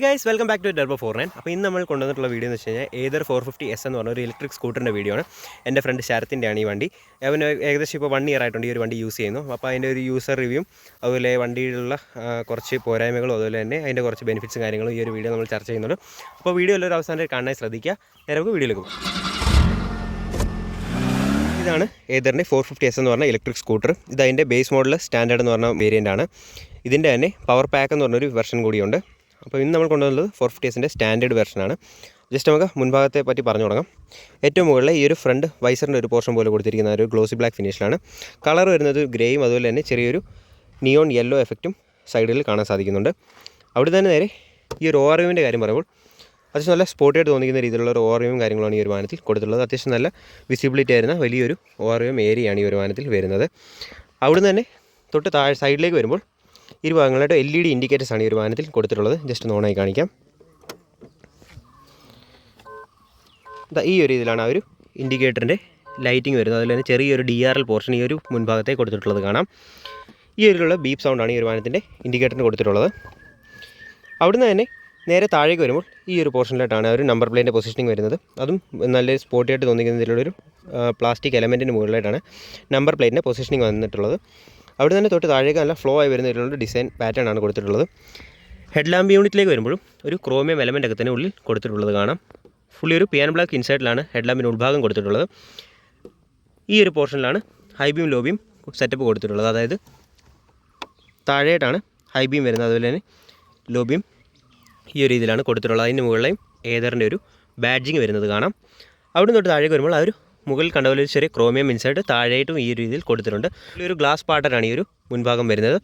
Guys welcome back to turbo 49. അപ്പോൾ ഇന്ന് നമ്മൾ കൊണ്ടുവന്നിട്ടുള്ള വീഡിയോ എന്ന് വെച്ച് കഴിഞ്ഞാൽ ഏതർ 450S എന്ന് പറഞ്ഞ ഒരു ഇലക്ട്രിക് സ്കൂട്ടറിൻ്റെ വീഡിയോ ആണ്. എൻ്റെ ഫ്രണ്ട് ശരത്തിൻ്റെയാണ് ഈ വണ്ടി. അവന് ഏകദേശം ഇപ്പോൾ 1 ഇയർ ആയിട്ടുണ്ട് ഈ ഒരു വണ്ടി യൂസ് ചെയ്യുന്നു. അപ്പോൾ അതിൻ്റെ ഒരു യൂസർ റിവ്യൂവും അതുപോലെ വണ്ടിയിലുള്ള കുറച്ച് പോരായ്മകളും അതുപോലെ തന്നെ അതിൻ്റെ കുറച്ച് ബെനിഫിറ്റ്സും കാര്യങ്ങളും ഈ ഒരു വീഡിയോ നമ്മൾ ചർച്ച ചെയ്യുന്നുണ്ട്. അപ്പോൾ വീഡിയോ എല്ലാവരും അവസാനം കാണാൻ ശ്രദ്ധിക്കുക. നേരെ നമുക്ക് വീഡിയോയിലേക്ക് പോകും. ഇതാണ് ഏതറിൻ്റെ 450S എന്ന് പറഞ്ഞ ഇലക്ട്രിക് സ്കൂട്ടർ. ഇത് അതിൻ്റെ ബേസ് മോഡൽ സ്റ്റാൻഡേർഡ് എന്ന് പറഞ്ഞ വേരിയൻ്റ് ആണ്. ഇതിൻ്റെ തന്നെ പവർ പാക്ക് എന്ന് പറഞ്ഞൊരു വെർഷൻ കൂടിയുണ്ട്. അപ്പോൾ ഇന്ന് നമ്മൾ കൊണ്ടുവന്നത് 450Sൻ്റെ സ്റ്റാൻഡേർഡ് വെർഷനാണ്. ജസ്റ്റ് നമുക്ക് മുൻഭാഗത്തെ പറ്റി പറഞ്ഞു തുടങ്ങാം. ഏറ്റവും മുകളിൽ ഈ ഒരു ഫ്രണ്ട് വൈസറിൻ്റെ ഒരു പോർഷൻ പോലെ കൊടുത്തിരിക്കുന്ന ഒരു ഗ്ലോസി ബ്ലാക്ക് ഫിനിഷിലാണ്. കളർ വരുന്നത് ഗ്രേയും അതുപോലെ തന്നെ ചെറിയൊരു നിയോൺ യെല്ലോ എഫക്റ്റും സൈഡിൽ കാണാൻ സാധിക്കുന്നുണ്ട്. അവിടെ തന്നെ നേരെ ഈ ഒരു ഓവർവ്യൂവിൻ്റെ കാര്യം പറയുമ്പോൾ അത്യാവശ്യം നല്ല സ്പോർട്ടിയായിട്ട് തോന്നിക്കുന്ന രീതിയിലുള്ള ഒരു ഓവർവ്യൂവും കാര്യങ്ങളാണ് ഈ ഒരു വാഹനത്തിൽ കൊടുത്തിട്ടുള്ളത്. അത്യാവശ്യം നല്ല വിസിബിലിറ്റി ആയിരുന്ന വലിയൊരു ഓവർവ്യൂം ഏരിയയാണ് ഈ ഒരു വാഹനത്തിൽ വരുന്നത്. അവിടെ തന്നെ തൊട്ട് സൈഡിലേക്ക് വരുമ്പോൾ ഇരുഭാഗങ്ങളായിട്ട് LED ഇൻഡിക്കേറ്റേഴ്സാണ് ഈ ഒരു വാഹനത്തിൽ കൊടുത്തിട്ടുള്ളത്. ജസ്റ്റ് ഒന്ന് ഓണായി കാണിക്കാം. ഈ ഒരു രീതിയിലാണ് ആ ഒരു ഇൻഡിക്കേറ്ററിൻ്റെ ലൈറ്റിംഗ് വരുന്നത്. അതിൽ തന്നെ ചെറിയൊരു DRL പോർഷൻ ഈ ഒരു മുൻഭാഗത്തേക്ക് കൊടുത്തിട്ടുള്ളത് കാണാം. ഈ ഒരു ബീപ്പ് സൗണ്ടാണ് ഈ ഒരു വാഹനത്തിൻ്റെ ഇൻഡിക്കേറ്ററിന് കൊടുത്തിട്ടുള്ളത്. അവിടുന്ന് തന്നെ നേരെ താഴേക്ക് വരുമ്പോൾ ഈ ഒരു പോർഷനിലായിട്ടാണ് ഒരു നമ്പർ പ്ലേറ്റിൻ്റെ പൊസിഷനിങ് വരുന്നത്. അതും നല്ല സ്പോർട്ടിയായിട്ട് തോന്നിക്കുന്നതിലുള്ളൊരു പ്ലാസ്റ്റിക് എലമെൻറ്റിന് മുകളിലായിട്ടാണ് നമ്പർ പ്ലേറ്റിൻ്റെ പൊസിഷനിങ് വന്നിട്ടുള്ളത്. അവിടെ തന്നെ തൊട്ട് താഴേക്ക് നല്ല ഫ്ലോ ആയി വരുന്നതിലുള്ള ഡിസൈൻ പാറ്റേൺ ആണ് കൊടുത്തിട്ടുള്ളത്. ഹെഡ് ലാമ്പ് യൂണിറ്റിലേക്ക് വരുമ്പോഴും ഒരു ക്രോമിയം എലമെൻ്റ് ഒക്കെ തന്നെ ഉള്ളിൽ കൊടുത്തിട്ടുള്ളത് കാണാം. ഫുള്ളി ഒരു പിയാൻ ബ്ലാക്ക് ഇൻസൈഡിലാണ് ഹെഡ് ലാമ്പിൻ്റെ ഉൾഭാഗം കൊടുത്തിട്ടുള്ളത്. ഈ ഒരു പോർഷനിലാണ് high beam low beam setup കൊടുത്തിട്ടുള്ളത്. അതായത് താഴെയായിട്ടാണ് ഹൈ ബീം വരുന്നത്, അതുപോലെ തന്നെ ലോ ബീം ഈ ഒരു രീതിയിലാണ് കൊടുത്തിട്ടുള്ളത്. അതിന് മുകളിലെയും ഏതറിൻ്റെ ഒരു ബാഡ്ജിങ് വരുന്നത് കാണാം. അവിടെ തൊട്ട് താഴേക്ക് വരുമ്പോൾ ആ ഒരു മുകളിൽ കണ്ട പോലെ ഒരു ചെറിയ ക്രോമിയം ഇൻസൈഡ് താഴെയായിട്ടും ഈ ഒരു രീതിയിൽ കൊടുത്തിട്ടുണ്ട്. ഒരു ഗ്ലാസ് പാർട്ടാണ് ഈ ഒരു മുൻഭാഗം വരുന്നത്.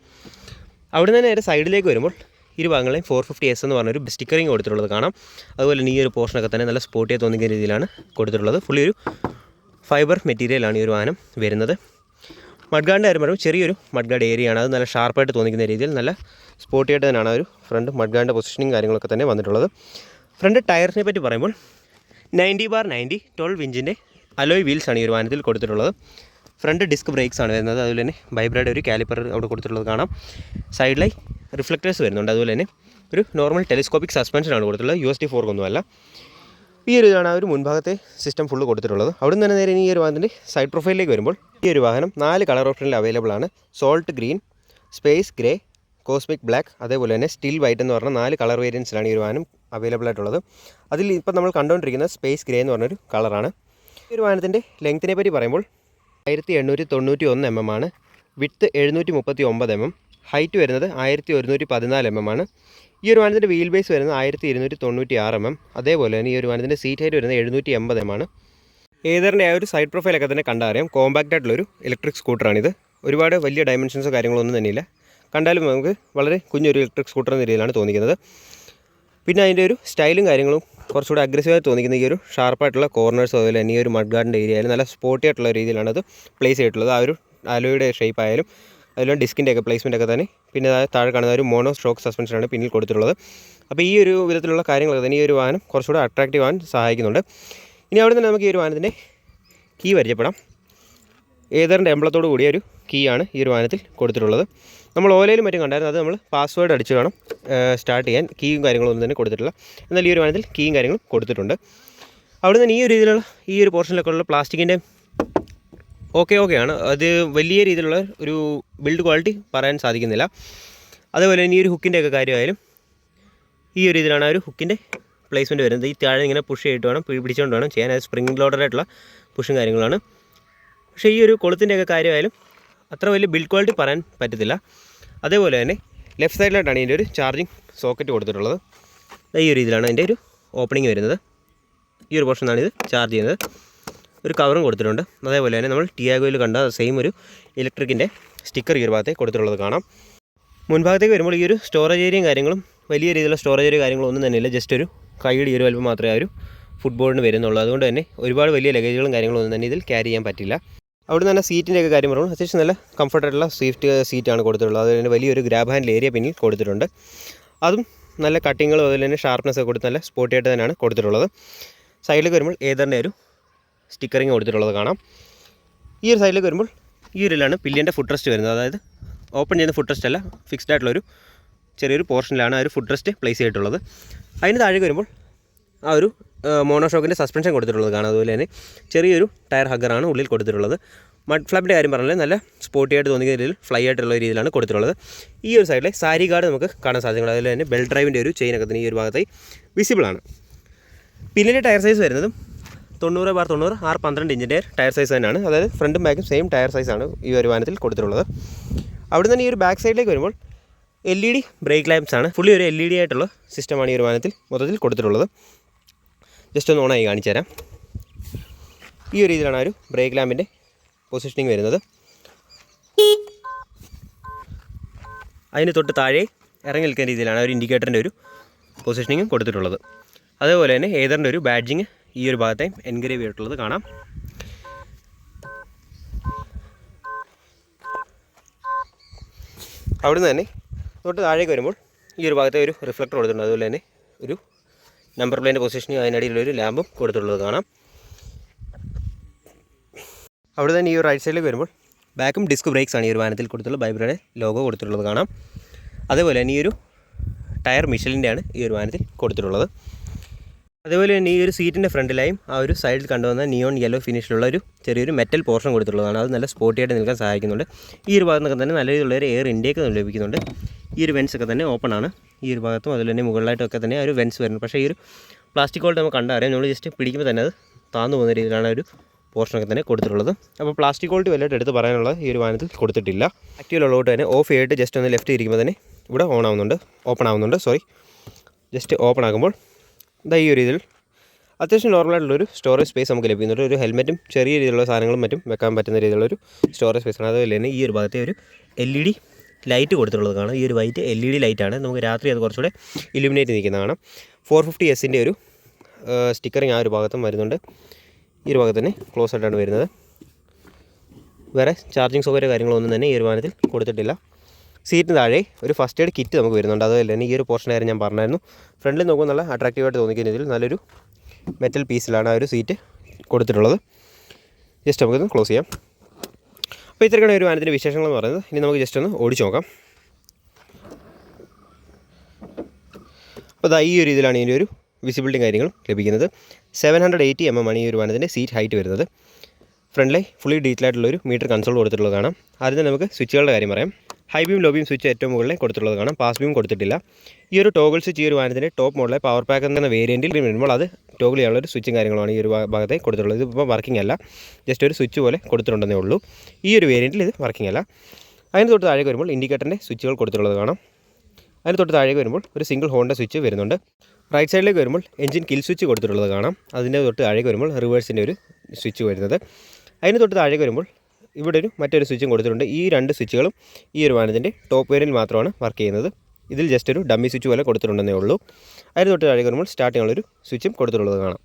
അവിടെ നിന്ന് നേരെ സൈഡിലേക്ക് വരുമ്പോൾ ഇരുഭാഗങ്ങളെയും 450S എന്ന് പറഞ്ഞൊരു സ്റ്റിക്കറിങ് കൊടുത്തിട്ടുള്ളത് കാണാം. അതുപോലെ തന്നെ ഈ ഒരു പോർഷനൊക്കെ തന്നെ നല്ല സ്പോർട്ടിയായി തോന്നിക്കുന്ന രീതിയിലാണ് കൊടുത്തിട്ടുള്ളത്. ഫുള്ളി ഒരു ഫൈബർ മെറ്റീരിയലാണ് ഈ ഒരു വാഹനം വരുന്നത്. മഡ്ഗാർഡിൻ്റെ കാര്യം പറയുമ്പോൾ ചെറിയൊരു മഡ്ഗാർഡ് ഏരിയയാണ്. അത് നല്ല ഷാർപ്പായിട്ട് തോന്നിക്കുന്ന രീതിയിൽ നല്ല സ്പോർട്ടിയായിട്ട് തന്നെയാണ് ഒരു ഫ്രണ്ട് മഡ്ഗാർഡിൻ്റെ പൊസിഷനിങ് കാര്യങ്ങളൊക്കെ തന്നെ വന്നിട്ടുള്ളത്. ഫ്രണ്ട് ടയറിനെ പറ്റി പറയുമ്പോൾ 90/90 12 ഇഞ്ചിൻ്റെ അലോയ് വീൽസാണ് ഈ ഒരു വാഹനത്തിൽ കൊടുത്തിട്ടുള്ളത്. ഫ്രണ്ട് ഡിസ്ക് ബ്രേക്സ് ആണ് വരുന്നത്. അതുപോലെ തന്നെ വൈബ്രയുടെ ഒരു കാലിപ്പർ അവിടെ കൊടുത്തിട്ടുള്ളത് കാണാം. സൈഡിലായി റിഫ്ലക്റ്റേഴ്സ് വരുന്നുണ്ട്. അതുപോലെ തന്നെ ഒരു നോർമൽ ടെലിസ്കോപ്പിക് സസ്പെൻഷനാണ് കൊടുത്തിട്ടുള്ളത്. USD ഫോർക്ക് ഒന്നുമല്ല. ഈ ഒരു ഇതാണ് ആ ഒരു മുൻഭാഗത്തെ സിസ്റ്റം ഫുള്ള് കൊടുത്തിട്ടുള്ളത്. അവിടെ നിന്ന് തന്നെ നേരെ ഈ ഒരു വാഹനത്തിൻ്റെ സൈഡ് പ്രൊഫൈലിലേക്ക് വരുമ്പോൾ ഈ ഒരു വാഹനം 4 കളർ ഓപ്ഷനിൽ അവൈലബിൾ ആണ്. Salt green, space grey, cosmic black, അതേപോലെ തന്നെ സ്റ്റിൽ വൈറ്റ് എന്ന് പറഞ്ഞ 4 കളർ വേരിയൻസിലാണ് ഈ ഒരു വാഹനം അവൈലബിൾ ആയിട്ടുള്ളത്. അതിൽ ഇപ്പോൾ നമ്മൾ കണ്ടുകൊണ്ടിരിക്കുന്നത് സ്പേസ് ഗ്രേ എന്ന് പറഞ്ഞൊരു കളറാണ്. ഈ ഒരു വാഹനത്തിൻ്റെ ലെങ്ത്തിനെ പറ്റി പറയുമ്പോൾ 1891 mm ആണ്. വിഡ്ത്ത് 739 mm, ഹൈറ്റ് വരുന്നത് 1114 mm ആണ്. ഈ ഒരു വാഹനത്തിൻ്റെ വീൽ ബേസ് വരുന്നത് 1296 mm. അതേപോലെ തന്നെ ഈ ഒരു വാഹനത്തിൻ്റെ സീറ്റ് ഹൈറ്റ് വരുന്നത് 780 mm ആണ്. ഏതറിൻ്റെ ആ ഒരു സൈഡ് പ്രൊഫൈലൊക്കെ തന്നെ കണ്ടറിയാം. കോമ്പാക്റ്റ് ആയിട്ടുള്ളൊരു ഇലക്ട്രിക് സ്കൂട്ടറാണിത്. ഒരുപാട് വലിയ ഡയമെൻഷൻസോ കാര്യങ്ങളൊന്നും തന്നെയില്ല. കണ്ടാലും നമുക്ക് വളരെ കുഞ്ഞൊരു ഇലക്ട്രിക് സ്കൂട്ടർ എന്ന രീതിയിലാണ് തോന്നിക്കുന്നത്. പിന്നെ അതിൻ്റെ ഒരു സ്റ്റൈലും കാര്യങ്ങളും കുറച്ചുകൂടി അഗ്രസീവായി തോന്നിക്കുന്ന ഈ ഒരു ഷാർപ്പായിട്ടുള്ള കോർണേഴ്സ്, അതുപോലെ തന്നെ ഈ ഒരു മഡ്ഗാർഡിൻ്റെ ഏരിയ ആയാലും നല്ല സ്പോർട്ടി ആയിട്ടുള്ള രീതിയിലാണ് അത് പ്ലേസ് ചെയ്തിട്ടുള്ളത്. ആ ഒരു അലോയുടെ ഷേപ്പ് ആയാലും അതിലും ഡിസ്കിൻ്റെ ഒക്കെ പ്ലേസ്മെൻ്റ് ഒക്കെ തന്നെ. പിന്നെ താഴെ കാണുന്ന ഒരു മോണോ സ്ട്രോക്ക് സസ്പെൻഷനാണ് പിന്നിൽ കൊടുത്തിട്ടുള്ളത്. അപ്പോൾ ഈ ഒരു വിധത്തിലുള്ള കാര്യങ്ങളൊക്കെ തന്നെ ഈ ഒരു വാഹനം കുറച്ചുകൂടി അട്രാക്റ്റീവ് ആവാൻ സഹായിക്കുന്നുണ്ട്. ഇനി അവിടെ തന്നെ നമുക്ക് ഈ ഒരു വാഹനത്തിൻ്റെ കീ പരിചയപ്പെടാം. ഏതറിൻ്റെ എംബ്ലത്തോട് കൂടിയ ഒരു കീ ആണ് ഈ ഒരു വാഹനത്തിൽ കൊടുത്തിട്ടുള്ളത്. നമ്മൾ ഓലയിലും മറ്റും കണ്ടായിരുന്നു. അത് നമ്മൾ പാസ്വേഡ് അടിച്ച് വേണം സ്റ്റാർട്ട് ചെയ്യാൻ. കീയും കാര്യങ്ങളൊന്നും തന്നെ കൊടുത്തിട്ടില്ല. എന്നാൽ ഈ ഒരു വാഹനത്തിൽ കീയും കാര്യങ്ങളും കൊടുത്തിട്ടുണ്ട്. അവിടെ നിന്ന് ഈ ഒരു രീതിയിലുള്ള ഈ ഒരു പോർഷനിലൊക്കെ ഉള്ള പ്ലാസ്റ്റിക്കിൻ്റെ ഓക്കെയാണ്. അത് വലിയ രീതിയിലുള്ള ഒരു ബിൽഡ് ക്വാളിറ്റി പറയാൻ സാധിക്കുന്നില്ല. അതേപോലെ തന്നെ ഈ ഒരു ഹുക്കിൻ്റെയൊക്കെ കാര്യമായാലും ഈ ഒരു രീതിയിലാണ് ആ ഒരു ഹുക്കിൻ്റെ പ്ലേസ്മെൻറ്റ് വരുന്നത്. ഈ താഴെ ഇങ്ങനെ പുഷ് ചെയ്തിട്ട് വേണം, പിടിച്ചുകൊണ്ട് വേണം ചെയ്യാൻ. അത് സ്പ്രിംഗ് ലോഡറായിട്ടുള്ള പുഷും കാര്യങ്ങളാണ്. പക്ഷേ ഈ ഒരു കൊളുത്തിൻ്റെയൊക്കെ കാര്യമായാലും അത്ര വലിയ ബിൽഡ് ക്വാളിറ്റി പറയാൻ പറ്റത്തില്ല. അതേപോലെ തന്നെ ലെഫ്റ്റ് സൈഡിലായിട്ടാണ് ഇതിൻ്റെ ഒരു ചാർജിങ് സോക്കറ്റ് കൊടുത്തിട്ടുള്ളത്. ഈ ഒരു രീതിയിലാണ് അതിൻ്റെ ഒരു ഓപ്പണിങ് വരുന്നത്. ഈ ഒരു പോർഷനാണ് ഇത് ചാർജ് ചെയ്യുന്നത്. ഒരു കവറും കൊടുത്തിട്ടുണ്ട്. അതേപോലെ തന്നെ നമ്മൾ ടിയാഗോയിൽ കണ്ട സെയിം ഒരു ഇലക്ട്രിക്കിൻ്റെ സ്റ്റിക്കർ ഈ ഒരു ഭാഗത്തേക്ക് കൊടുത്തിട്ടുള്ളത് കാണാം. മുൻഭാഗത്തേക്ക് വരുമ്പോൾ ഈ ഒരു സ്റ്റോറേജ് ഏരിയയും കാര്യങ്ങളും വലിയ രീതിയിലുള്ള സ്റ്റോറേജ് ഏരിയ കാര്യങ്ങളൊന്നും തന്നെയില്ല. ജസ്റ്റ് ഒരു കൈയുടെ ഈ ഒരു വലുപ്പം മാത്രമേ ആ ഒരു ഫുട്ബോളിന് വരുന്നുള്ളൂ. അതുകൊണ്ട് തന്നെ ഒരുപാട് വലിയ ലഗേജുകളും കാര്യങ്ങളൊന്നും തന്നെ ഇതിൽ ക്യാരി ചെയ്യാൻ പറ്റില്ല. അവിടെ തന്നെ സീറ്റിൻ്റെയൊക്കെ കാര്യം പറയുമ്പോൾ അത്യാവശ്യം നല്ല കംഫർട്ടായിട്ടുള്ള സീറ്റാണ് കൊടുത്തിട്ടുള്ളത്. അതുപോലെ തന്നെ വലിയൊരു ഗ്രാബ് ഹാൻഡിൽ ഏരിയ പിന്നിൽ കൊടുത്തിട്ടുണ്ട്. അതും നല്ല കട്ടിങ്ങുകളും അതുപോലെ തന്നെ ഷാർപ്നെസ് ഒക്കെ കൊടുത്ത് നല്ല സ്പോർട്ടിയായിട്ട് തന്നെയാണ് കൊടുത്തിട്ടുള്ളത്. സൈഡിലേക്ക് വരുമ്പോൾ ഏതറിൻ്റെ ഒരു സ്റ്റിക്കറിങ് കൊടുത്തിട്ടുള്ളത് കാണാം. ഈ ഒരു സൈഡിലേക്ക് വരുമ്പോൾ ഈ ഒരു ഇതിലാണ് പില്ലിയൻ്റെ ഫുഡ് റെസ്റ്റ് വരുന്നത്. അതായത് ഓപ്പൺ ചെയ്യുന്ന ഫുഡ് റെസ്റ്റ് അല്ല, ഫിക്സ്ഡ് ആയിട്ടുള്ളൊരു ചെറിയൊരു പോർഷനിലാണ് ആ ഒരു ഫുഡ് റെസ്റ്റ് പ്ലേസ് ചെയ്തിട്ടുള്ളത്. അതിന് താഴേക്ക് വരുമ്പോൾ ആ ഒരു മോണോഷോക്കിൻ്റെ സസ്പെൻഷൻ കൊടുത്തിട്ടുള്ളത് കാണാം. അതുപോലെ തന്നെ ചെറിയൊരു ടയർ ഹഗ്ഗറാണ് ഉള്ളിൽ കൊടുത്തിട്ടുള്ളത്. മഡ് ഫ്ലാപ്പിൻ്റെ കാര്യം പറഞ്ഞാൽ നല്ല സ്പോർട്ടി ആയിട്ട് തോന്നിക്കുന്ന രീതിയിൽ ഫ്ലൈ ആയിട്ടുള്ള രീതിയിലാണ് കൊടുത്തിട്ടുള്ളത്. ഈ ഒരു സൈഡിലെ സാരി ഗാർഡ് നമുക്ക് കാണാൻ സാധിക്കും. അതുപോലെ തന്നെ ബെൽറ്റ് ഡ്രൈവിൻ്റെ ഒരു ചെയിനൊക്കെ തന്നെ ഈ ഒരു ഭാഗത്തായി വിസിബിളാണ്. പിന്നിലെ ടയർ സൈസ് വരുന്നതും 90/90 R12 ഇഞ്ചിൻ്റെ ടയർ സൈസ് തന്നെയാണ്. അതായത് ഫ്രണ്ടും ബാക്കും സെയിം ടയർ സൈസാണ് ഈ ഒരു വാഹനത്തിൽ കൊടുത്തിട്ടുള്ളത്. അവിടെ തന്നെ ഈ ഒരു ബാക്ക് സൈഡിലേക്ക് വരുമ്പോൾ LED ബ്രേക്ക് ലാമ്പ്സ് ആണ്. ഫുള്ളി ഒരു LED ആയിട്ടുള്ള സിസ്റ്റമാണ് ഈ ഒരു വാഹനത്തിൽ മൊത്തത്തിൽ കൊടുത്തിട്ടുള്ളത്. ജസ്റ്റ് ഒന്ന് ഓണായി കാണിച്ചു തരാം. ഈ ഒരു രീതിയിലാണ് ഒരു ബ്രേക്ക് ലാമ്പിൻ്റെ പൊസിഷനിങ് വരുന്നത്. അതിന് തൊട്ട് താഴെ ഇറങ്ങി നിൽക്കുന്ന രീതിയിലാണ് ഒരു ഇൻഡിക്കേറ്ററിൻ്റെ ഒരു പൊസിഷനിങ്ങും കൊടുത്തിട്ടുള്ളത്. അതേപോലെ തന്നെ ഏതറിൻ്റെ ഒരു ബാഡ്ജിങ് ഈ ഒരു ഭാഗത്തെ എൻഗ്രേവ് ചെയ്തിട്ടുള്ളത് കാണാം. അവിടുന്ന് തന്നെ തൊട്ട് താഴേക്ക് വരുമ്പോൾ ഈ ഒരു ഭാഗത്തെ ഒരു റിഫ്ലക്ടർ കൊടുത്തിട്ടുണ്ട്. അതുപോലെ തന്നെ ഒരു നമ്പർ പ്ലേറ്റിൻ്റെ പൊസിഷനിങ് അതിനടിയിലൊരു ലാമ്പും കൊടുത്തിട്ടുള്ളത് കാണാം. അവിടെ തന്നെ ഈ ഒരു റൈറ്റ് സൈഡിലേക്ക് വരുമ്പോൾ ബാക്കും ഡിസ്ക് ബ്രേക്സ് ആണ് ഈ ഒരു വാഹനത്തിൽ കൊടുത്തിട്ടുള്ള ബൈബ്രയുടെ ലോഗോ കൊടുത്തിട്ടുള്ളത് കാണാം. അതേപോലെ തന്നെ ഈ ഒരു ടയർ മിഷലിൻ്റെയാണ് ഈ ഒരു വാഹനത്തിൽ കൊടുത്തിട്ടുള്ളത്. അതേപോലെ തന്നെ ഈ ഒരു സീറ്റിൻ്റെ ഫ്രണ്ടിലായും ആ ഒരു സൈഡിൽ കണ്ടുവന്ന നിയോൺ യെല്ലോ ഫിനിഷിലുള്ള ഒരു ചെറിയൊരു മെറ്റൽ പോർഷൻ കൊടുത്തിട്ടുള്ളതാണ്. അത് നല്ല സ്പോർട്ടിയായിട്ട് നിൽക്കാൻ സഹായിക്കുന്നുണ്ട്. ഈ ഒരു ഭാഗത്തൊക്കെ തന്നെ നല്ല രീതിയിലുള്ള ഒരു എയർ ഇൻടേക്ക് ലഭിക്കുന്നുണ്ട്. ഈ ഒരു വെൻസൊക്കെ തന്നെ ഓപ്പൺ ആണ് ഈ ഒരു ഭാഗത്തും. അതുപോലെ തന്നെ മുകളിലായിട്ടൊക്കെ തന്നെ ആ ഒരു വെൻസ് വരുന്നത്. പക്ഷേ ഈ ഒരു പ്ലാസ്റ്റിക് ക്വാളിറ്റി നമുക്ക് കണ്ടറിയാം. നമ്മൾ ജസ്റ്റ് പിടിക്കുമ്പോൾ തന്നെ അത് താന്നു പോകുന്ന രീതിയിലാണ് ഒരു പോർഷനൊക്കെ തന്നെ കൊടുത്തിട്ടുള്ളത്. അപ്പോൾ പ്ലാസ്റ്റിക് ക്വാളിറ്റി വല്ലതായിട്ട് എടുത്ത് പറയാനുള്ള ഈ ഒരു വാഹനത്തിൽ കൊടുത്തിട്ടില്ല. ആക്റ്റീവിലുള്ളതുകൊണ്ട് തന്നെ ഓഫ് ചെയ്തിട്ട് ജസ്റ്റ് ഒന്ന് ലെഫ്റ്റ് ഇരിക്കുമ്പോൾ തന്നെ ഇവിടെ ഓപ്പൺ ആവുന്നുണ്ട്. ജസ്റ്റ് ഓപ്പൺ ആകുമ്പോൾ ഇതാ ഈ ഒരു രീതിയിൽ അത്യാവശ്യം നോർമലായിട്ടുള്ളൊരു സ്റ്റോറേജ് സ്പേസ് നമുക്ക് ലഭിക്കുന്നുണ്ട്. ഒരു ഹെൽമെറ്റും ചെറിയ രീതിയിലുള്ള സാധനങ്ങളും മറ്റും വെക്കാൻ പറ്റുന്ന രീതിയിലുള്ളൊരു സ്റ്റോറേജ് സ്പേസാണ്. അതുപോലെ തന്നെ ഈ ഒരു ഭാഗത്തെ ഒരു LED ലൈറ്റ് കൊടുത്തിട്ടുള്ളത് കാണാം. ഈ ഒരു വൈറ്റ് LED ലൈറ്റാണ്. നമുക്ക് രാത്രി അത് കുറച്ചുകൂടെ ഇലുമിനേറ്റ് നിൽക്കുന്ന കാണാം. 450S ഒരു സ്റ്റിക്കറിങ് ആ ഒരു ഭാഗത്തും വരുന്നുണ്ട്. ഈ ഒരു ഭാഗത്ത് തന്നെ ക്ലോസ് ആയിട്ടാണ് വരുന്നത്. വേറെ ചാർജിങ് സൗകര്യ കാര്യങ്ങളൊന്നും തന്നെ ഈ ഒരു വാഹനത്തിൽ കൊടുത്തിട്ടില്ല. സീറ്റിന് താഴെ ഒരു ഫസ്റ്റ് എയ്ഡ് കിറ്റ് നമുക്ക് വരുന്നുണ്ട്. അതുപോലെ തന്നെ ഈ ഒരു പോർഷൻ കാര്യം ഞാൻ പറഞ്ഞായിരുന്നു. ഫ്രണ്ടിൽ നോക്കുമ്പോൾ നല്ല അട്രാക്റ്റീവായിട്ട് തോന്നിക്കുന്ന രീതിയിൽ നല്ലൊരു മെറ്റൽ പീസിലാണ് ആ ഒരു സീറ്റ് കൊടുത്തിട്ടുള്ളത്. ജസ്റ്റ് നമുക്കിത് ക്ലോസ് ചെയ്യാം. അപ്പോൾ ഇത്രയൊക്കെയാണ് ഒരു വാഹനത്തിൻ്റെ വിശേഷങ്ങളെന്ന് പറയുന്നത്. ഇനി നമുക്ക് ജസ്റ്റ് ഒന്ന് ഓടിച്ച് നോക്കാം. അപ്പോൾ ഈ ഒരു രീതിയിലാണ് ഇതിൻ്റെ ഒരു വിസിബിലിറ്റി കാര്യങ്ങളും ലഭിക്കുന്നത്. 780 mm ആണ് ഈ ഒരു വാഹനത്തിൻ്റെ സീറ്റ് ഹൈറ്റ് വരുന്നത്. ഫ്രണ്ടിലെ ഫുള്ളി ഡീറ്റെയിൽ ആയിട്ടുള്ളൊരു മീറ്റർ കൺസോൾ കൊടുത്തിട്ടുള്ളത് കാണാം. ആദ്യം തന്നെ നമുക്ക് സ്വിച്ചുകളുടെ കാര്യം പറയാം. High beam low beam switch ഏറ്റവും മുകളിൽ കൊടുത്തിട്ടുള്ളത് കാണാം. പാസ് ബീം കൊടുത്തിട്ടില്ല. ഈ ഒരു ടോഗിൾ സ്വിച്ച് ഈ ഒരു വാഹനത്തിൻ്റെ ടോപ്പ് മോഡലെ പവർ പാക്ക് എന്ന വേരിയൻറ്റിൽ വരുമ്പോൾ അത് ടോഗിൾ ചെയ്യാനുള്ളൊരു സ്വിച്ചും കാര്യങ്ങളാണ് ഈ ഒരു ഭാഗത്തെ കൊടുത്തിട്ടുള്ളത്. ഇതിപ്പോൾ വർക്കിംഗ് അല്ല, ജസ്റ്റ് ഒരു സ്വിച്ച് പോലെ കൊടുത്തിട്ടുണ്ടെന്നേ ഉള്ളൂ. ഈ ഒരു വേരിയൻറ്റിൽ ഇത് വർക്കിംഗ് അല്ല. അതിന് തൊട്ട് താഴേക്ക് വരുമ്പോൾ ഇൻഡിക്കേറ്ററിൻ്റെ സ്വിച്ചുകൾ കൊടുത്തിട്ടുള്ളത് കാണാം. അതിന് തൊട്ട് താഴേക്ക് വരുമ്പോൾ ഒരു സിംഗിൾ ഹോണിൻ്റെ സ്വിച്ച് വരുന്നുണ്ട്. റൈറ്റ് സൈഡിലേക്ക് വരുമ്പോൾ എഞ്ചിൻ കിൽ സ്വിച്ച് കൊടുത്തിട്ടുള്ളത് കാണാം. അതിൻ്റെ തൊട്ട് താഴേക്ക് വരുമ്പോൾ റിവേഴ്സിൻ്റെ ഒരു സ്വിച്ച് വരുന്നത്. അതിന് തൊട്ട് താഴേക്ക് വരുമ്പോൾ ഇവിടെ മറ്റൊരു സ്വിച്ചും കൊടുത്തിട്ടുണ്ട്. ഈ രണ്ട് സ്വിച്ചുകളും ഈ ഒരു വാഹനത്തിൻ്റെ ടോപ്പ് വേരിയൻറ്റിൽ മാത്രമാണ് വർക്ക് ചെയ്യുന്നത്. ഇതിൽ ജസ്റ്റ് ഒരു ഡമ്മി സ്വിച്ച് പോലെ കൊടുത്തിട്ടുണ്ടെന്നേ ഉള്ളൂ. അതിന് തൊട്ട് താഴേക്ക് വരുമ്പോൾ സ്റ്റാർട്ടിങ്ങുള്ളൊരു സ്വിച്ചും കൊടുത്തിട്ടുള്ളത് കാണാം.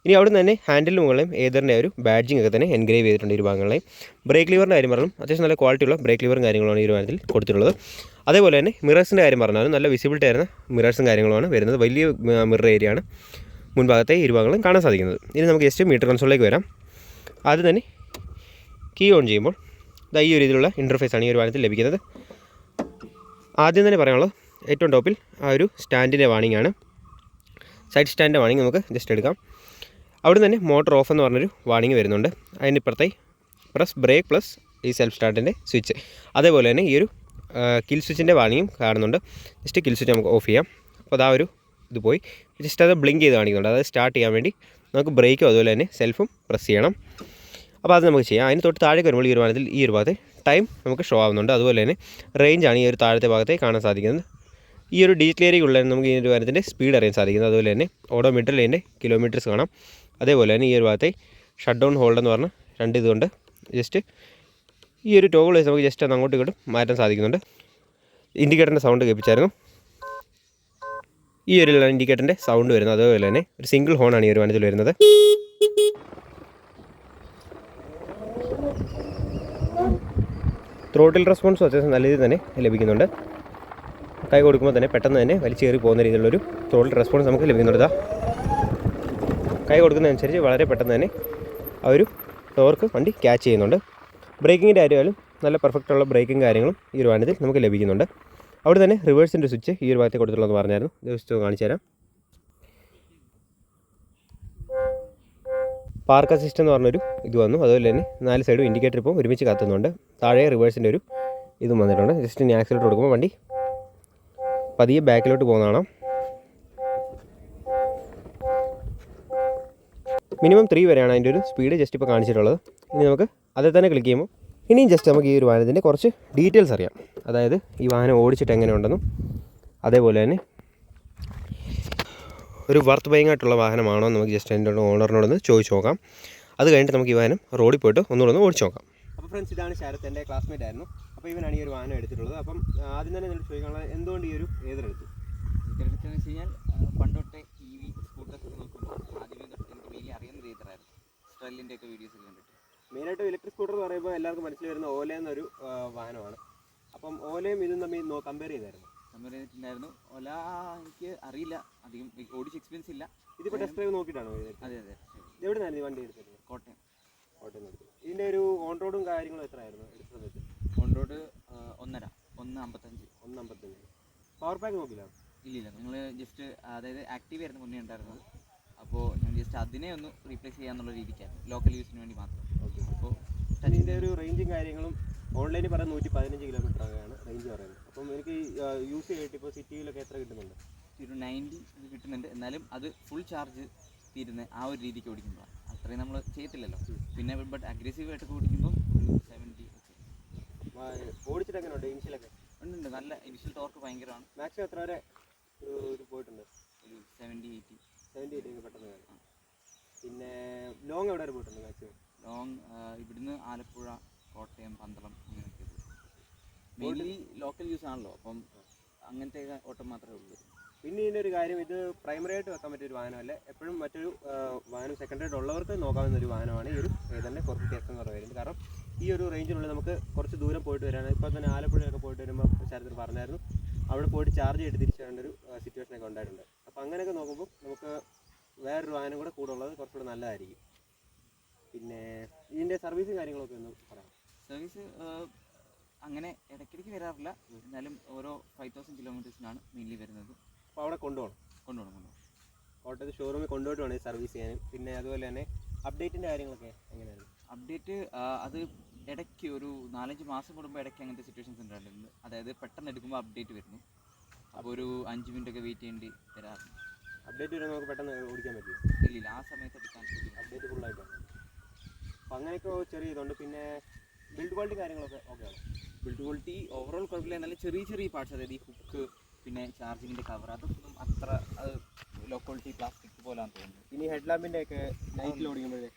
ഇനി അവിടെ നിന്ന് തന്നെ ഹാൻഡിലിന് മുകളിലും ഏതറിൻ്റെ ഒരു ബാഡ്ജിങ് ഒക്കെ തന്നെ എൻഗ്രേവ് ചെയ്തിട്ടുണ്ട് ഈ ഭാഗങ്ങളെയും. ബ്രേക്ക് ലിവറിൻ്റെ കാര്യം പറഞ്ഞാലും അത്യാവശ്യം നല്ല ക്വാളിറ്റിയുള്ള ബ്രേക്ക് ലിവറും കാര്യങ്ങളാണ് ഈ ഒരു വാഹനത്തിൽ കൊടുത്തിട്ടുള്ളത്. അതേപോലെ തന്നെ മിറേഴ്സിൻ്റെ കാര്യം പറഞ്ഞാലും നല്ല വിസിബിലിറ്റി ആയിരുന്ന മിറേഴ്സും കാര്യങ്ങളുമാണ് വരുന്നത്. വലിയ മിറർ ഏരിയയാണ് മുൻഭാഗത്തെ ഇരുഭാഗങ്ങളും കാണാൻ സാധിക്കുന്നത്. ഇനി നമുക്ക് ജസ്റ്റ് മീറ്റർ കൺസോളിലേക്ക് വരാം. ആദ്യം തന്നെ കീ ഓൺ ചെയ്യുമ്പോൾ ഈ ഒരു രീതിയിലുള്ള ഇൻ്റർഫേസാണ് ഈ ഒരു വാഹനത്തിൽ ലഭിക്കുന്നത്. ആദ്യം തന്നെ പറയാനുള്ളത് ഏറ്റവും ടോപ്പിൽ ആ ഒരു സ്റ്റാൻഡിൻ്റെ വാണിംഗ് ആണ്. സൈഡ് സ്റ്റാൻഡിൻ്റെ വാണിംഗ് നമുക്ക് ജസ്റ്റ് എടുക്കാം. അവിടെ തന്നെ മോട്ടർ ഓഫ് എന്ന് പറഞ്ഞൊരു വാണിംഗ് വരുന്നുണ്ട്. അതിന് ഇപ്പുറത്തായി പ്രസ് ബ്രേക്ക് പ്ലസ് ഈ സെൽഫ് സ്റ്റാർട്ടിൻ്റെ സ്വിച്ച്. അതേപോലെ തന്നെ ഈ ഒരു കിൽ സ്വിച്ചിൻ്റെ വാണിംഗും കാണുന്നുണ്ട്. ജസ്റ്റ് കിൽ സ്വിച്ച് നമുക്ക് ഓഫ് ചെയ്യാം. അപ്പോൾ അതാ ഒരു ഇത് പോയി ജസ്റ്റ് അത് ബ്ലിങ്ക് ചെയ്ത് കാണിക്കുന്നുണ്ട്. അതായത് സ്റ്റാർട്ട് ചെയ്യാൻ വേണ്ടി നമുക്ക് ബ്രേക്കും അതുപോലെ തന്നെ സെൽഫും പ്രസ് ചെയ്യണം. അപ്പോൾ അത് നമുക്ക് ചെയ്യാം. അതിന് തൊട്ട് താഴേക്ക് വരുമ്പോൾ ഈ ഒരു വാഹനത്തിൽ ഈ ഒരു ഭാഗത്തെ ടൈം നമുക്ക് ഷോ ആവുന്നുണ്ട്. അതുപോലെ തന്നെ റേഞ്ചാണ് ഈ ഒരു താഴത്തെ ഭാഗത്തെ കാണാൻ സാധിക്കുന്നത്. ഈ ഒരു ഡീറ്റെയിലേക്കുള്ള നമുക്ക് ഈ ഒരു വാഹനത്തിൻ്റെ സ്പീഡ് അറിയാൻ സാധിക്കുന്നത്. അതുപോലെ തന്നെ ഓഡോമീറ്ററിൽ അതിൻ്റെ കിലോമീറ്റേഴ്സ് കാണാം. അതേപോലെ തന്നെ ഈ ഒരു ഭാഗത്തെ ഷട്ട് ഡൗൺ ഹോൾഡ് എന്ന് പറഞ്ഞ് രണ്ട് ഇതുകൊണ്ട് ജസ്റ്റ് ഈ ഒരു ടോഗിൾ വെച്ച് നമുക്ക് ജസ്റ്റ് ഒന്ന് അങ്ങോട്ടും ഇങ്ങോട്ടും മാറ്റാൻ സാധിക്കുന്നുണ്ട്. ഇൻഡിക്കേറ്ററിൻ്റെ സൗണ്ട് കേൾപ്പിച്ചായിരുന്നു. ഈ ഒരു ഇൻഡിക്കേറ്ററിൻ്റെ സൗണ്ട് വരുന്നത്. അതുപോലെ തന്നെ ഒരു സിംഗിൾ ഹോണാണ് ഈ ഒരു വാഹനത്തിൽ വരുന്നത്. ത്രോട്ടിൽ റെസ്പോൺസും അത്യാവശ്യം നല്ല രീതിയിൽ തന്നെ ലഭിക്കുന്നുണ്ട്. കൈ കൊടുക്കുമ്പോൾ തന്നെ പെട്ടെന്ന് തന്നെ വലിച്ചേറി പോകുന്ന രീതിയിലുള്ളൊരു ത്രോട്ടിൽ റെസ്പോൺസ് നമുക്ക് ലഭിക്കുന്നുണ്ട്. കൈ കൊടുക്കുന്നതനുസരിച്ച് വളരെ പെട്ടെന്ന് തന്നെ ആ ഒരു ടോർക്ക് വണ്ടി ക്യാച്ച് ചെയ്യുന്നുണ്ട്. ബ്രേക്കിങ്ങിൻ്റെ കാര്യമായാലും നല്ല പെർഫെക്റ്റുള്ള ബ്രേക്കിംഗ് കാര്യങ്ങളും ഈ ഒരു വാഹനത്തിൽ നമുക്ക് ലഭിക്കുന്നുണ്ട്. അവിടെ തന്നെ റിവേഴ്സിൻ്റെ സ്വിച്ച് ഈ ഒരു ഭാഗത്തേക്ക് കൊടുത്തിട്ടുള്ളതെന്ന് പറഞ്ഞായിരുന്നു. ജസ്റ്റ് കാണിച്ചു തരാം. പാർക്ക് അസിസ്റ്റ് എന്ന് പറഞ്ഞൊരു ഇത് വന്നു. അതുപോലെ തന്നെ 4 സൈഡും ഇൻഡിക്കേറ്റർ ഇപ്പോൾ ഒരുമിച്ച് കത്തുന്നുണ്ട്. താഴെ റിവേഴ്സിൻ്റെ ഒരു ഇതും വന്നിട്ടുണ്ട്. ജസ്റ്റ് ഇനി ആക്സിലേറ്റർ കൊടുക്കുമ്പോൾ വണ്ടി പതിയെ ബാക്കിലോട്ട് പോകുന്നതാണ്. മിനിമം 3 വരെയാണ് അതിൻ്റെ ഒരു സ്പീഡ് ജസ്റ്റ് ഇപ്പോൾ കാണിച്ചിട്ടുള്ളത്. ഇനി നമുക്ക് അതിൽ തന്നെ ക്ലിക്ക് ചെയ്യുമ്പോൾ ഇനിയും ജസ്റ്റ് നമുക്ക് ഈ ഒരു വാഹനത്തിൻ്റെ കുറച്ച് ഡീറ്റെയിൽസ് അറിയാം. അതായത് ഈ വാഹനം ഓടിച്ചിട്ട് എങ്ങനെയുണ്ടെന്നും അതേപോലെ തന്നെ ഒരു വർത്ത് ബൈങ് ആയിട്ടുള്ള വാഹനമാണോ നമുക്ക് ജസ്റ്റ് അതിൻ്റെ ഓണറിനോടൊന്ന് ചോദിച്ചു നോക്കാം. അത് കഴിഞ്ഞിട്ട് നമുക്ക് ഈ വാഹനം റോഡിൽ പോയിട്ട് ഒന്നുകൂടെ ഓടിച്ച് നോക്കാം. അപ്പോൾ ഫ്രണ്ട്സ്, ഇതാണ് ശരത്ത്, എൻ്റെ ക്ലാസ്മേറ്റ് ആയിരുന്നു. അപ്പോൾ ഇവനാണ് ഈ ഒരു വാഹനം എടുത്തിട്ടുള്ളത്. അപ്പം ആദ്യം തന്നെ നിങ്ങൾ ചോദിക്കാനുള്ളത് എന്തുകൊണ്ട് ഈ ഒരു ഏതെടുത്തു? ഇതെടുത്തെന്ന് വെച്ച് കഴിഞ്ഞാൽ പണ്ടൊട്ടേ EV സ്കൂട്ടേഴ്സ് നോക്കുമ്പോൾ ആദ്യമേ തൊട്ട് എനിക്ക് മെയിൻലി അറിയുന്നത് ഏതറായിരുന്നു. സ്ട്രെല്ലിൻ്റെ ഒക്കെ വീഡിയോസ് കണ്ടിട്ട്. മെയിനായിട്ട് ഇലക്ട്രിക് സ്കൂട്ടർ എന്ന് പറയുമ്പോൾ എല്ലാവർക്കും മനസ്സിൽ വരുന്ന ഓല എന്നൊരു വാഹനമാണ്. അപ്പം ഓലയും ഇതും തമ്മിൽ കമ്പയർ ചെയ്തായിരുന്നു. കമ്പയർ ചെയ്തിട്ടുണ്ടായിരുന്നു. ഓല എനിക്ക് അറിയില്ല, അധികം ഓടിച്ച് എക്സ്പീരിയൻസ് ഇല്ല. ഇതിപ്പോൾ ടെസ്റ്റ് ഡ്രൈവ് നോക്കിയിട്ടാണോ? അതെ അതെ. എവിടെ നിന്നായിരുന്നു ഈ വണ്ടി എടുത്തത്? കോട്ടയം എടുത്തു. ഇതിൻ്റെ ഒരു ഓൺ റോഡും കാര്യങ്ങളും എത്രയായിരുന്നു എടുത്തത്? On road 1.55. പവർ പാക്ക് നോക്കില്ല? ഇല്ലില്ല, നിങ്ങൾ ജസ്റ്റ് അതായത് ആക്റ്റീവ് ആയിരുന്നു മുന്നേ ഉണ്ടായിരുന്നത്. അപ്പോൾ ഞാൻ ജസ്റ്റ് അതിനെ ഒന്ന് റീപ്ലേസ് ചെയ്യാന്നുള്ള രീതിക്കായിരുന്നു, ലോക്കൽ യൂസിന് വേണ്ടി മാത്രം. ഓക്കെ. അപ്പോൾ ഇതിൻ്റെ ഒരു റേഞ്ചും കാര്യങ്ങളും ഓൺലൈനിൽ പറയുന്നത് 115 കിലോമീറ്റർ ആണ് റേഞ്ച് പറയുന്നത്. അപ്പം എനിക്ക് യൂസ് ചെയ്തിട്ട് ഇപ്പോൾ സിറ്റിയിലൊക്കെ എത്ര കിട്ടുന്നുണ്ട്? ഒരു 90 കിട്ടുന്നുണ്ട്. എന്നാലും അത് ഫുൾ ചാർജ് തീരുന്ന ആ ഒരു രീതിക്ക് ഓടിക്കുമ്പോഴാണ്. അത്രയും നമ്മൾ ചെയ്യത്തില്ലല്ലോ. പിന്നെ ബട്ട് അഗ്രസീവായിട്ട് ഓടിക്കുമ്പോൾ ഒരു 70 ഓടിച്ചിട്ട് എങ്ങനെ ഉണ്ട്? ഇനിഷ്യലൊക്കെ ഉണ്ട്, നല്ല ഇനിഷ്യൽ ടോർക്ക് ഭയങ്കരമാണ്. മാക്സിമം എത്ര വരെ ഒരു പോയിട്ടുണ്ട്? ഒരു 70-80 പെട്ടെന്ന് കാണും. പിന്നെ ലോങ് എവിടെ വരെ പോയിട്ടുണ്ട് മാക്സിമം? ലോങ് ഇവിടുന്ന് ആലപ്പുഴ, കോട്ടയം, പന്തളം അങ്ങനെയൊക്കെ. മെയിൻലി ലോക്കൽ യൂസ് ആണല്ലോ, അപ്പം അങ്ങനത്തെ ഓട്ടം മാത്രമേ ഉള്ളൂ. പിന്നെ ഇതിൻ്റെ ഒരു കാര്യം, ഇത് പ്രൈമറി ആയിട്ട് വെക്കാൻ പറ്റിയൊരു വാഹനമല്ല. എപ്പോഴും മറ്റൊരു വാഹനം സെക്കൻഡറി ആയിട്ട് ഉള്ളവർക്ക് നോക്കാവുന്ന ഒരു വാഹനമാണ് ഈ ഒരു ഏതന്നെ 450 എന്ന് പറയുന്നത്. കാരണം ഈ ഒരു റേഞ്ചിനുള്ളിൽ നമുക്ക് കുറച്ച് ദൂരം പോയിട്ട് വരാണ്. ഇപ്പോൾ തന്നെ ആലപ്പുഴയൊക്കെ പോയിട്ട് വരുമ്പോൾ ശരത്തിൽ പറഞ്ഞായിരുന്നു അവിടെ പോയിട്ട് ചാർജ് ചെയ്തിട്ട് തിരിച്ചു വരേണ്ട ഒരു സിറ്റുവേഷനൊക്കെ ഉണ്ടായിട്ടുണ്ട്. അപ്പോൾ അങ്ങനെയൊക്കെ നോക്കുമ്പോൾ നമുക്ക് വേറൊരു വാഹനം കൂടെ ഉള്ളത് കുറച്ചുകൂടെ നല്ലതായിരിക്കും. പിന്നെ ഇതിൻ്റെ സർവീസും കാര്യങ്ങളൊക്കെ ഒന്ന് പറയാം. സർവീസ് അങ്ങനെ ഇടയ്ക്കിടയ്ക്ക് വരാറില്ല. എന്നാലും ഓരോ 5000 കിലോമീറ്റേഴ്സിനാണ് മെയിൻലി വരുന്നത്. അപ്പോൾ അവിടെ കൊണ്ടുപോകണം. കോട്ടയത്ത് ഷോറൂമിൽ കൊണ്ടുപോയിട്ട് വേണം സർവീസ് ചെയ്യാനും. പിന്നെ അതുപോലെ തന്നെ അപ്ഡേറ്റിൻ്റെ കാര്യങ്ങളൊക്കെ എങ്ങനെയാണ്? അപ്ഡേറ്റ് അത് ഇടയ്ക്ക് ഒരു 4-5 മാസം കൂടുമ്പോൾ ഇടയ്ക്ക് അങ്ങനത്തെ സിറ്റുവേഷൻസ് ഉണ്ടായിട്ടുണ്ട്. അതായത് പെട്ടെന്ന് എടുക്കുമ്പോൾ അപ്ഡേറ്റ് വരുന്നു. അപ്പോൾ ഒരു 5 മിനിറ്റൊക്കെ വെയിറ്റ് ചെയ്യേണ്ടി വരാറുണ്ട്. അപ്ഡേറ്റ് വരുമ്പോൾ നമുക്ക് പെട്ടെന്ന് ഓടിക്കാൻ പറ്റും? ഇല്ല, ആ സമയത്ത് എടുക്കാൻ അപ്ഡേറ്റ് ഫുള്ളായിട്ടാണ്. അപ്പോൾ അങ്ങനെയൊക്കെ ചെറിയ ഇതുണ്ട്. പിന്നെ ബിൽഡ് ക്വാളിറ്റി കാര്യങ്ങളൊക്കെ ഓക്കെയാണ്? ബിൽഡ് ക്വാളിറ്റി ഓവറോൾ കുഴപ്പമില്ല. എന്നാലും ചെറിയ പാർട്സ്, അതായത് ഈ ഹുക്ക്, പിന്നെ ചാർജിങ്ങിൻ്റെ കവർ, അതൊന്നും അത്ര ലോ ക്വാളിറ്റി പ്ലാസ്റ്റിക് പോലാന്ന് തോന്നുന്നു. ഇനി ഹെഡ് ലാമ്പിൻ്റെ ഒക്കെ നൈറ്റിൽ ഓടിക്കുമ്പോഴേ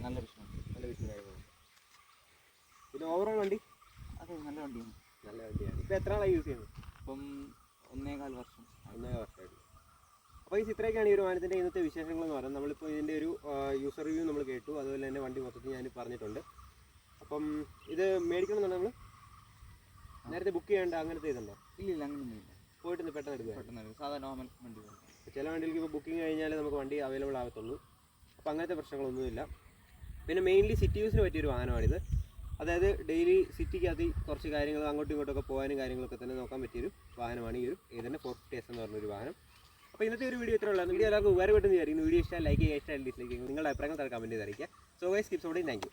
നല്ല വിഷയമാണ്. പിന്നെ ഓവറോൾ വണ്ടി അതെ നല്ല വണ്ടിയാണ്. ഇപ്പോൾ എത്ര നാളായി യൂസ് ചെയ്യുന്നത്? ഇപ്പം 1.25 വർഷം. അപ്പോൾ ഈ ഇത്രയൊക്കെയാണ് ഈ ഒരു വാഹനത്തിൻ്റെ ഇന്നത്തെ വിശേഷങ്ങളെന്ന് പറയുന്നത്. നമ്മളിപ്പോൾ ഇതിൻ്റെ ഒരു യൂസർ റിവ്യൂ നമ്മൾ കേട്ടു. അതുപോലെ തന്നെ വണ്ടി മൊത്തത്തിൽ ഞാൻ പറഞ്ഞിട്ടുണ്ട്. അപ്പം ഇത് മേടിക്കണമെന്നാണ് നമ്മൾ നേരത്തെ ബുക്ക് ചെയ്യേണ്ട അങ്ങനത്തെ ഇതുണ്ടോ? ഇല്ല, അങ്ങനെയൊന്നുമില്ല. പോയിട്ട് പെട്ടെന്ന് എടുക്കുക. സാധാരണ നോർമൽ വണ്ടി. ചില വണ്ടികൾക്ക് ഇപ്പോൾ ബുക്കിംഗ് കഴിഞ്ഞാൽ നമുക്ക് വണ്ടി അവൈലബിൾ ആകത്തുള്ളൂ. അപ്പോൾ അങ്ങനത്തെ പ്രശ്നങ്ങളൊന്നുമില്ല. പിന്നെ മെയിൻലി സിറ്റി യൂസിന് പറ്റിയൊരു വാഹനമാണിത്. അതായത് ഡെയിലി സിറ്റിക്കകത്ത് കുറച്ച് കാര്യങ്ങൾ അങ്ങോട്ടും ഇങ്ങോട്ടൊക്കെ പോകാനും കാര്യങ്ങളൊക്കെ തന്നെ നോക്കാൻ പറ്റിയൊരു വാഹനമാണ് ഈ ഒരു ഏതന്നെ 450S എന്ന് പറഞ്ഞൊരു വാഹനം. അപ്പോൾ ഇന്നത്തെ ഒരു വീഡിയോ ഇത്ര ഉള്ളൂ. വീഡിയോ എല്ലാവർക്കും ഉപകാരപ്പെട്ടെന്ന് വിചാരിക്കുന്നു. വീഡിയോ ഇഷ്ടമായി ലൈക്ക് ചെയ്യുക, ഇഷ്ടമായി ഡിസ്ലൈക്ക് ചെയ്യുക. നിങ്ങളുടെ അഭിപ്രായങ്ങൾ താഴെ കമൻറ്റ് ചെയ്ത് അറിയിക്കുക. So guys keep supporting. Thank you.